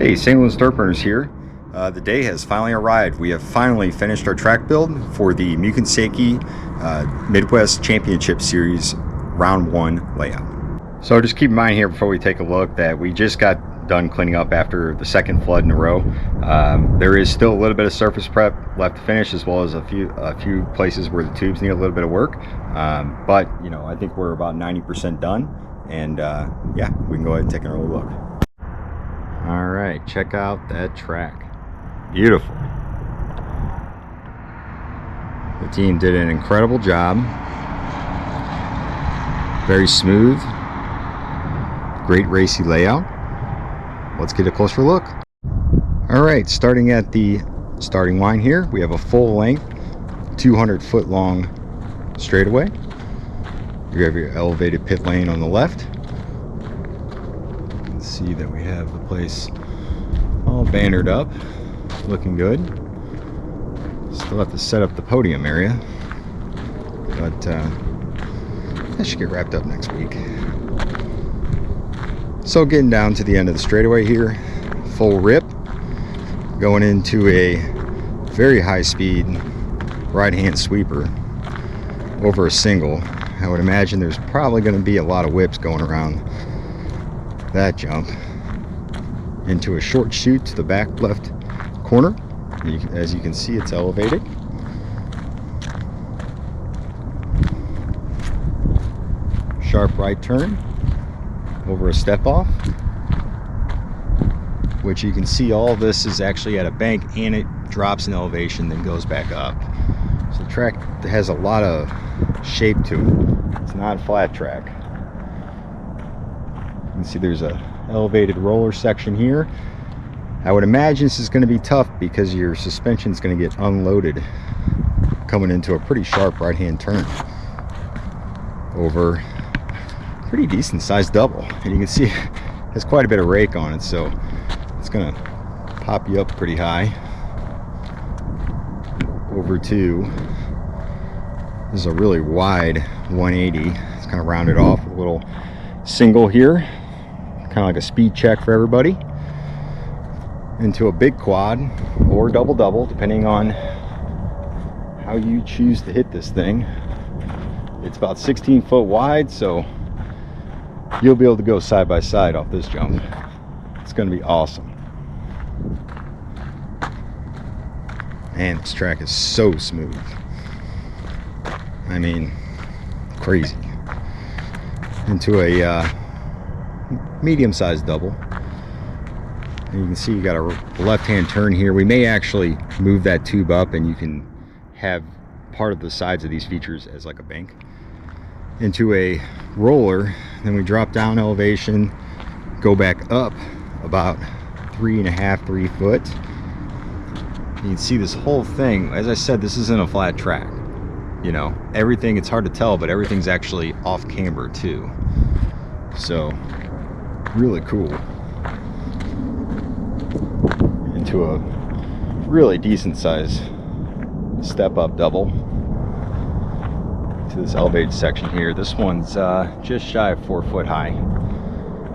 Hey, St. Louis Dirt Burners here. The day has finally arrived. We have finally finished our track build for the Mugen Midwest Championship Series Round 1 layout. So just keep in mind here before we take a look that we just got done cleaning up after the second flood in a row. There is still a little bit of surface prep left to finish, as well as a few places where the tubes need a little bit of work. But you know, I think we're about 90% done, and yeah, we can go ahead and take an early look. All right, check out that track. Beautiful. The team did an incredible job. Very smooth. Great racy layout. Let's get a closer look. All right, starting at the starting line here, we have a full length, 200-foot long straightaway. You have your elevated pit lane on the left. See that we have the place all bannered up, looking good. Still have to set up the podium area, but that should get wrapped up next week. So getting down to the end of the straightaway here, full rip, going into a very high speed right hand sweeper over a single. I would imagine there's probably going to be a lot of whips going around that jump into a short chute to the back left corner. As you can see, it's elevated. Sharp right turn over a step off, which you can see all this is actually at a bank, and it drops in elevation then goes back up. So the track has a lot of shape to it. It's not a flat track. You can see there's a elevated roller section here. I would imagine this is going to be tough because your suspension is going to get unloaded coming into a pretty sharp right hand turn over a pretty decent sized double, and you can see it has quite a bit of rake on it, so it's going to pop you up pretty high over to, this is a really wide 180. It's kind of rounded off with a little single here, kind of like a speed check for everybody, into a big quad or double depending on how you choose to hit this thing. It's about 16 foot wide, so you'll be able to go side by side off this jump. It's going to be awesome. Man, this track is so smooth. I mean, crazy. Into a medium-sized double. And you can see you got a left-hand turn here. We may actually move that tube up, and you can have part of the sides of these features as like a bank. Into a roller, then we drop down elevation, go back up about 3 foot. You can see this whole thing. As I said, this isn't a flat track. You know, everything, it's hard to tell, but everything's actually off camber too. So really cool. Into a really decent size step up double to this elevated section here. This one's just shy of 4 foot high.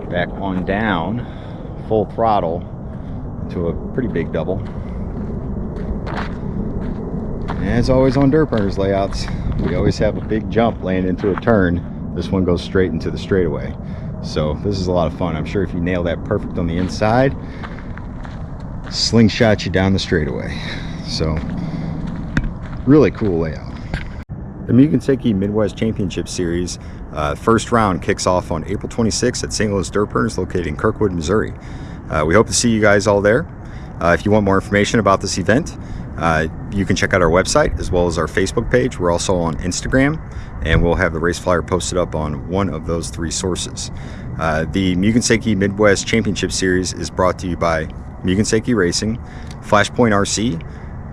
Back on down, full throttle to a pretty big double. And as always on Dirt Burners layouts, we always have a big jump laying into a turn. This one goes straight into the straightaway. So this is a lot of fun. I'm sure if you nail that perfect on the inside, slingshot you down the straightaway. So really cool layout. The Mugen Midwest Championship Series first round kicks off on April 26th at St. Louis Dirt Burners located in Kirkwood, Missouri. We hope to see you guys all there. If you want more information about this event, you can check out our website as well as our Facebook page. We're also on Instagram, and we'll have the race flyer posted up on one of those 3 sources. The Mugen Midwest Championship Series is brought to you by Mugen Racing, Flashpoint RC,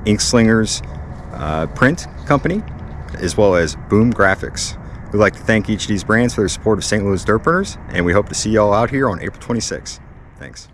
Ink Slingers Print Company, as well as Boomgraphics. We'd like to thank each of these brands for their support of St. Louis Dirt Burners, and we hope to see you all out here on April 26th. Thanks.